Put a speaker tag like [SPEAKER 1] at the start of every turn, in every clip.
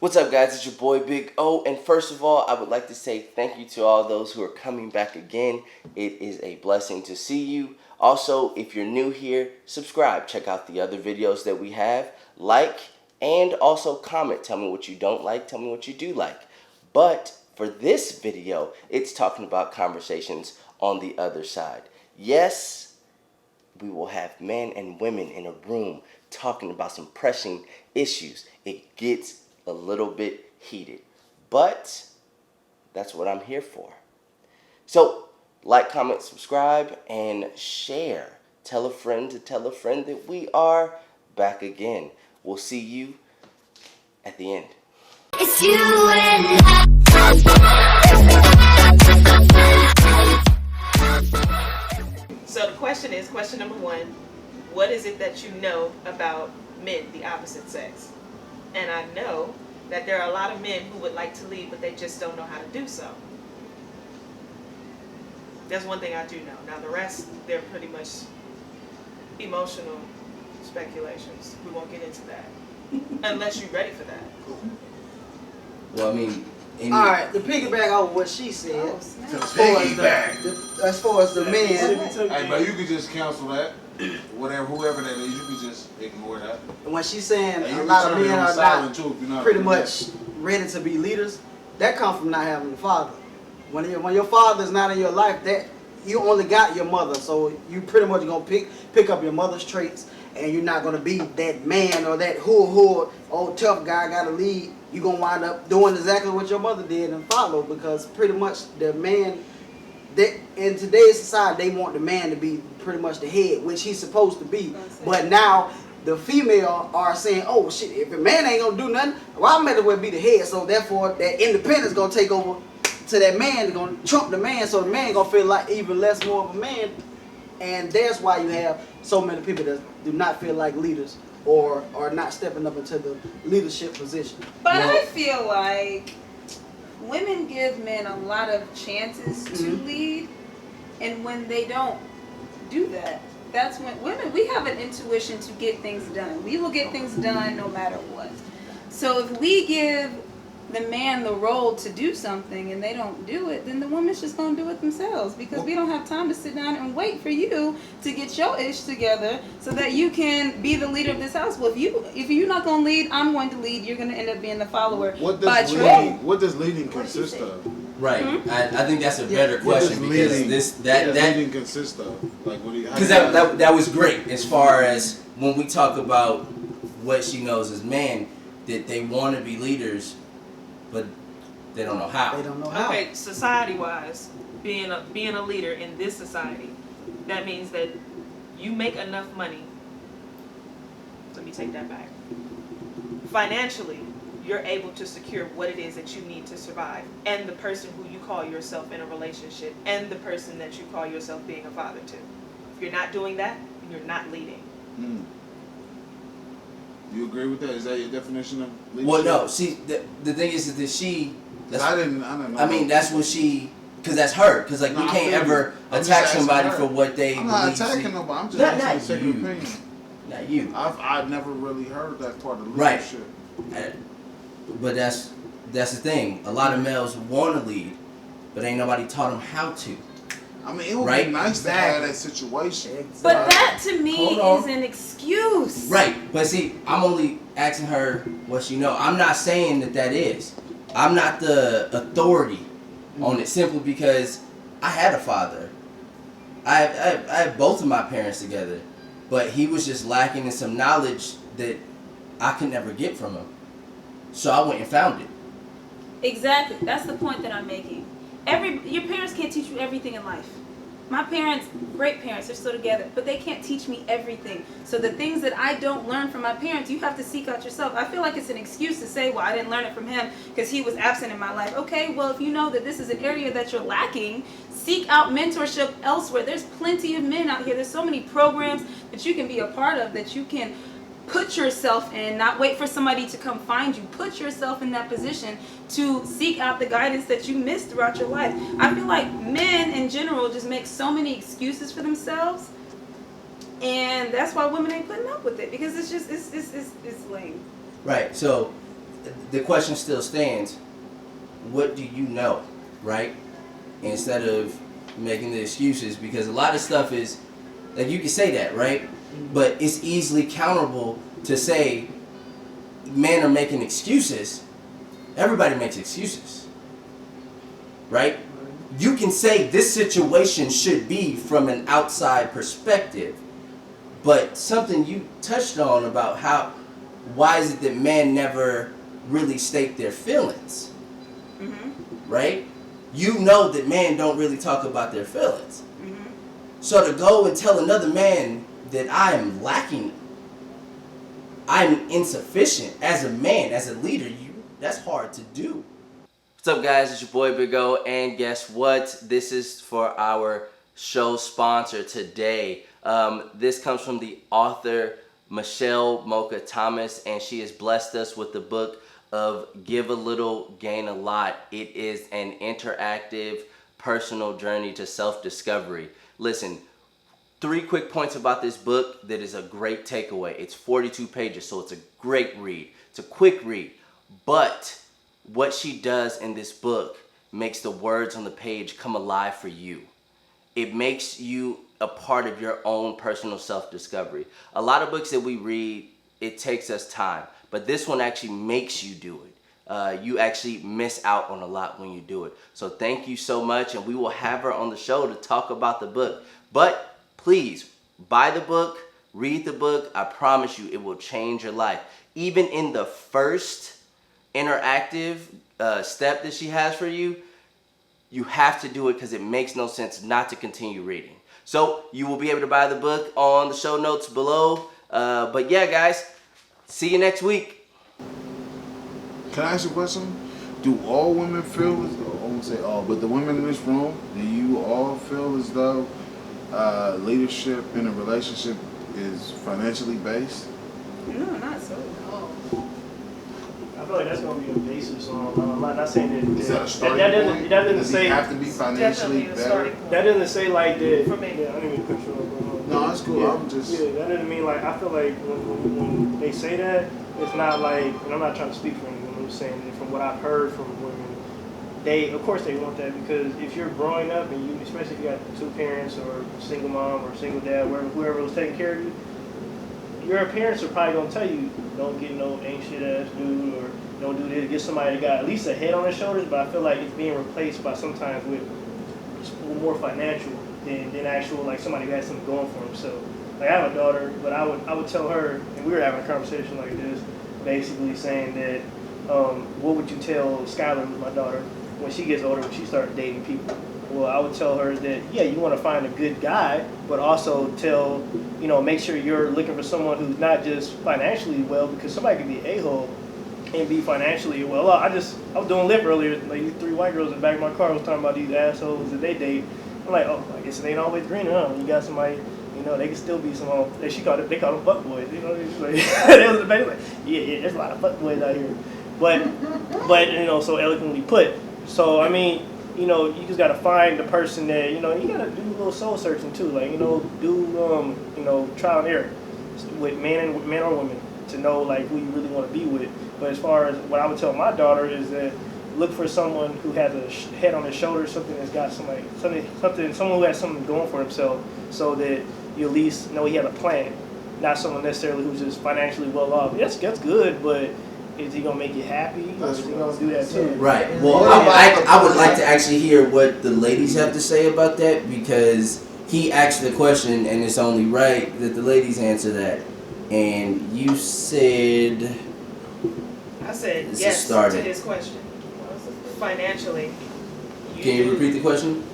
[SPEAKER 1] What's up, guys? It's your boy Big O, and first of all, I would like to say thank you to all those who are coming back again. It is a blessing to see you. Also, if you're new here, subscribe. Check out the other videos that we have. Like, and also comment. Tell me what you don't like. Tell me what you do like. But for this video, it's talking about conversations on the other side. Yes, we will have men and women in a room talking about some pressing issues. It gets a little bit heated, but that's what I'm here for. So like, comment, subscribe, and share. Tell a friend to tell a friend that we are back again. We'll see you at the end.
[SPEAKER 2] It's you and
[SPEAKER 3] So the question is, question number one, what is it that you know about men, the opposite sex? And I know that there are a lot of men who would like to lead, but they just don't know how to do so. That's one thing I do know. Now the rest, they're pretty much emotional speculations. We won't get into that unless you're ready for that.
[SPEAKER 1] Well, I mean,
[SPEAKER 4] all right, to piggyback on what she said, as far as the men,
[SPEAKER 5] Hey, but you could just cancel that. Whatever, whoever that is, you could just ignore that.
[SPEAKER 4] when she's saying
[SPEAKER 5] Hey,
[SPEAKER 4] a lot of men are not
[SPEAKER 5] too, if you're not
[SPEAKER 4] pretty much ready to be leaders, that comes from not having a father. When your father is not in your life, that you only got your mother, so you pretty much gonna pick up your mother's traits, and you're not gonna be that man or that old tough guy gotta lead. You're gonna wind up doing exactly what your mother did and follow, because pretty much the man, in today's society, they want the man to be pretty much the head, which he's supposed to be. But now the female are saying, oh shit, if a man ain't gonna do nothing, well, I might as well be the head. So therefore that independence gonna take over to that man, gonna trump the man, so the man gonna feel like even less more of a man. And that's why you have so many people that do not feel like leaders or are not stepping up into the leadership position.
[SPEAKER 6] But I feel like women give men a lot of chances to lead, and when they don't do that, that's when women, we have an intuition to get things done. We will get things done no matter what. So if we give the man the role to do something and they don't do it, then the woman's just going to do it themselves, because we don't have time to sit down and wait for you to get your ish together so that you can be the leader of this house. Well, if you're not going to lead, I'm going to lead. You're going to end up being the follower by trade.
[SPEAKER 5] What does leading consist of?
[SPEAKER 1] right. I think that's a better question, because that
[SPEAKER 5] leading consist of? Like, what do you?
[SPEAKER 1] Because that was great as far as when we talk about what she knows as men, that they want to be leaders, but they don't know how.
[SPEAKER 4] They don't know how.
[SPEAKER 3] Okay, society-wise, being a leader in this society, that means that you make enough money. Let me take that back. Financially, you're able to secure what it is that you need to survive, and the person who you call yourself in a relationship, and the person that you call yourself being a father to. If you're not doing that, you're not leading.
[SPEAKER 5] You agree with that? Is that your definition of leadership?
[SPEAKER 1] Well, no. See, the thing is that she.
[SPEAKER 5] I didn't know.
[SPEAKER 1] I mean, that's what she. Because that's her. Because like, you can't ever attack somebody for what they believe.
[SPEAKER 5] I'm not attacking nobody. I'm just asking a second opinion.
[SPEAKER 1] Not you.
[SPEAKER 5] I've never really heard that part of leadership.
[SPEAKER 1] Right. But that's the thing. A lot of males want to lead, but ain't nobody taught them how to.
[SPEAKER 5] I mean, it would be nice to have that situation.
[SPEAKER 4] Exactly.
[SPEAKER 6] But that to me is an excuse.
[SPEAKER 1] Right. But see, I'm only asking her what she know. I'm not saying that is. I'm not the authority on it, simply because I had a father. I had both of my parents together, but he was just lacking in some knowledge that I could never get from him. So I went and found it.
[SPEAKER 6] Exactly. That's the point that I'm making. Your parents can't teach you everything in life. My parents, great parents, they're still together, but they can't teach me everything. So the things that I don't learn from my parents, you have to seek out yourself. I feel like it's an excuse to say, well, I didn't learn it from him because he was absent in my life. Okay, well, if you know that this is an area that you're lacking, seek out mentorship elsewhere. There's plenty of men out here. There's so many programs that you can be a part of, that you can put yourself in, not wait for somebody to come find you. Put yourself in that position to seek out the guidance that you missed throughout your life. I feel like men in general just make so many excuses for themselves, and that's why women ain't putting up with it, because it's just it's lame.
[SPEAKER 1] Right. So the question still stands. What do you know, right? Instead of making the excuses, because a lot of stuff is like you can say that, right? But it's easily counterable to say men are making excuses. Everybody makes excuses, right? You can say this situation should be from an outside perspective, but something you touched on about why is it that men never really state their feelings, right? You know that men don't really talk about their feelings. So to go and tell another man that I am lacking, I'm insufficient as a man, as a leader, that's hard to do. What's up, guys? It's your boy Big O, and guess what? This is for our show sponsor today. This comes from the author Michelle Mocha Thomas, and she has blessed us with the book of Give a Little, Gain a Lot. It is an interactive, personal journey to self-discovery. Listen, 3 quick points about this book that is a great takeaway. It's 42 pages, so it's a great read. It's a quick read. But what she does in this book makes the words on the page come alive for you. It makes you a part of your own personal self-discovery. A lot of books that we read, it takes us time. But this one actually makes you do it. You actually miss out on a lot when you do it. So thank you so much, and we will have her on the show to talk about the book. But please, buy the book, read the book. I promise you it will change your life. Even in the first interactive step that she has for you, you have to do it because it makes no sense not to continue reading. So you will be able to buy the book on the show notes below. But yeah, guys, see you next week.
[SPEAKER 5] Can I ask you a question? Do all women feel, I won't say all, but the women in this room, do you all feel as though leadership in a relationship is financially based?
[SPEAKER 6] No, not so.
[SPEAKER 7] I feel like that's going to be a basis on. I'm not saying that.
[SPEAKER 5] Is that a starting
[SPEAKER 7] that
[SPEAKER 5] point?
[SPEAKER 7] doesn't
[SPEAKER 5] Does
[SPEAKER 7] say.
[SPEAKER 5] he have to be financially
[SPEAKER 3] Definitely a
[SPEAKER 5] better?
[SPEAKER 3] starting point.
[SPEAKER 7] That doesn't say like that.
[SPEAKER 3] For me.
[SPEAKER 7] Yeah, I didn't even put you on.
[SPEAKER 5] No, that's cool.
[SPEAKER 7] Yeah,
[SPEAKER 5] I'm just.
[SPEAKER 7] Yeah, that doesn't mean like I feel like when they say that, it's not like, and I'm not trying to speak for anyone. I'm just saying that from what I've heard from women, of course they want that, because if you're growing up and you, especially if you got 2 parents or a single mom or a single dad, whoever was taking care of you, your parents are probably gonna tell you don't get no ain't shit ass dude, or don't do this. Get somebody that got at least a head on their shoulders. But I feel like it's being replaced by sometimes with more financial than actual, like somebody who has something going for himself. Like I have a daughter, but I would tell her, and we were having a conversation like this, basically saying that what would you tell Skylar, who's my daughter, when she gets older, when she starts dating people? Well, I would tell her that, yeah, you want to find a good guy, but also make sure you're looking for someone who's not just financially well, because somebody could be an a-hole and be financially well. I was doing Lyft earlier, like these 3 white girls in the back of my car was talking about these assholes that they date. I'm like, oh, I guess it ain't always green, huh? You got somebody, they can still be some, they call them fuckboys, like, they was like, yeah, there's a lot of fuckboys out here. But so eloquently put. So, I mean, you just got to find the person that, you got to do a little soul searching too. Like, do trial and error with men or women to know, like, who you really want to be with. But as far as what I would tell my daughter is that look for someone who has a head on his shoulders, something that's got someone who has something going for himself, so that you at least know he has a plan. Not someone necessarily who's just financially well off. That's good, but is he gonna make you happy, or is he gonna do that too?
[SPEAKER 1] Right. Well, I would like to actually hear what the ladies have to say about that, because he asked the question, and it's only right that the ladies answer that. And you said...
[SPEAKER 3] I said
[SPEAKER 1] This
[SPEAKER 3] yes
[SPEAKER 1] is starting.
[SPEAKER 3] to his question. Financially.
[SPEAKER 1] Can you repeat the question?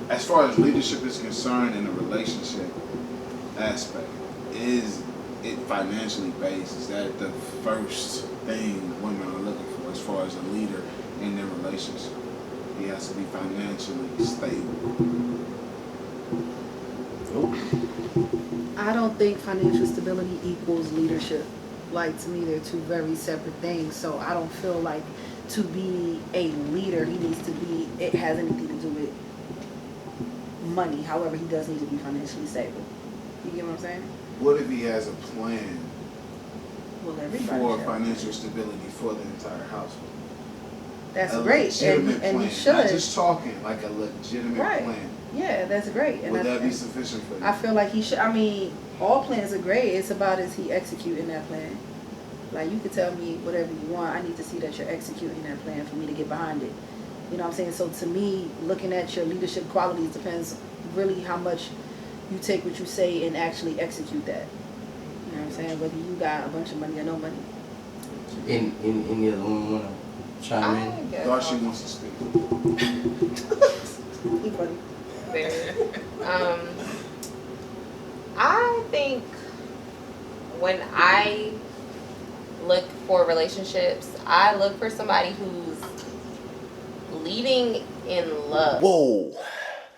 [SPEAKER 5] As far as leadership is concerned in a relationship aspect, is it financially based? Is that the first thing women are looking for as far as a leader in their relationship? He has to be financially stable.
[SPEAKER 8] I don't think financial stability equals leadership. Like, to me, they're 2 very separate things. So I don't feel like to be a leader, it has anything to do with money. However, he does need to be financially stable. You get what I'm saying?
[SPEAKER 5] What if he has a plan
[SPEAKER 8] Well, everybody
[SPEAKER 5] for
[SPEAKER 8] should.
[SPEAKER 5] financial stability for the entire household.
[SPEAKER 8] That's
[SPEAKER 5] A
[SPEAKER 8] great,
[SPEAKER 5] legitimate
[SPEAKER 8] and
[SPEAKER 5] plan.
[SPEAKER 8] you should.
[SPEAKER 5] Not just talking, like a legitimate
[SPEAKER 8] Right.
[SPEAKER 5] plan.
[SPEAKER 8] Yeah, that's great. And
[SPEAKER 5] Would that be
[SPEAKER 8] and
[SPEAKER 5] sufficient for you?
[SPEAKER 8] I feel like he should. I mean, all plans are great. It's about is he executing that plan. Like you could tell me whatever you want. I need to see that you're executing that plan for me to get behind it. You know what I'm saying? So to me, looking at your leadership qualities depends really how much you take what you say and actually execute that. You know what I'm saying? Whether you got a bunch of money or no money.
[SPEAKER 1] Any other woman want to chime in?
[SPEAKER 5] Darcy wants to speak.
[SPEAKER 8] He funny.
[SPEAKER 9] There. I think when I look for relationships, I look for somebody who's leading in love.
[SPEAKER 1] Whoa.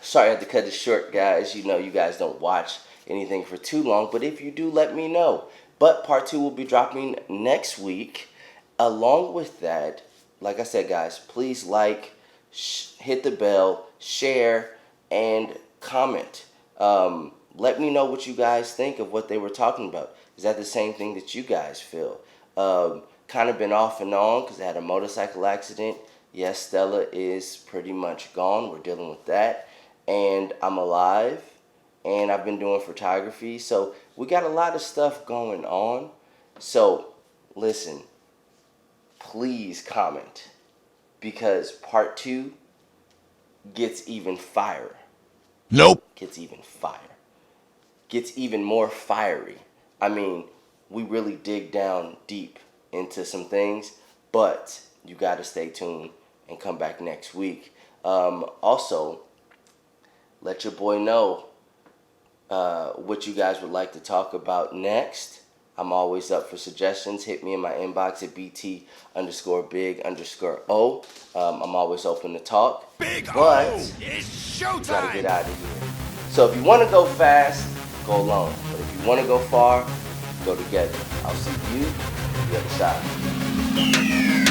[SPEAKER 1] Sorry I had to cut it short, guys. You know you guys don't watch anything for too long, but if you do, let me know. But part 2 will be dropping next week. Along with that, like I said, guys, please like, hit the bell, share, and comment. Let me know what you guys think of what they were talking about. Is that the same thing that you guys feel? Kind of been off and on because I had a motorcycle accident. Yes, Stella is pretty much gone. We're dealing with that. And I'm alive. And I've been doing photography. So we got a lot of stuff going on. So listen, please comment. Because part 2 gets even fire.
[SPEAKER 10] Nope.
[SPEAKER 1] Gets even fire. Gets even more fiery. I mean, we really dig down deep into some things, but you got to stay tuned and come back next week. Also, let your boy know what you guys would like to talk about next. I'm always up for suggestions. Hit me in my inbox at BT_big_O. I'm always open to talk.
[SPEAKER 10] Big
[SPEAKER 1] But
[SPEAKER 10] O, it's showtime.
[SPEAKER 1] gotta get out of here. So if you want to go fast, go alone. But if you want to go far, go together. I'll see you on the other side.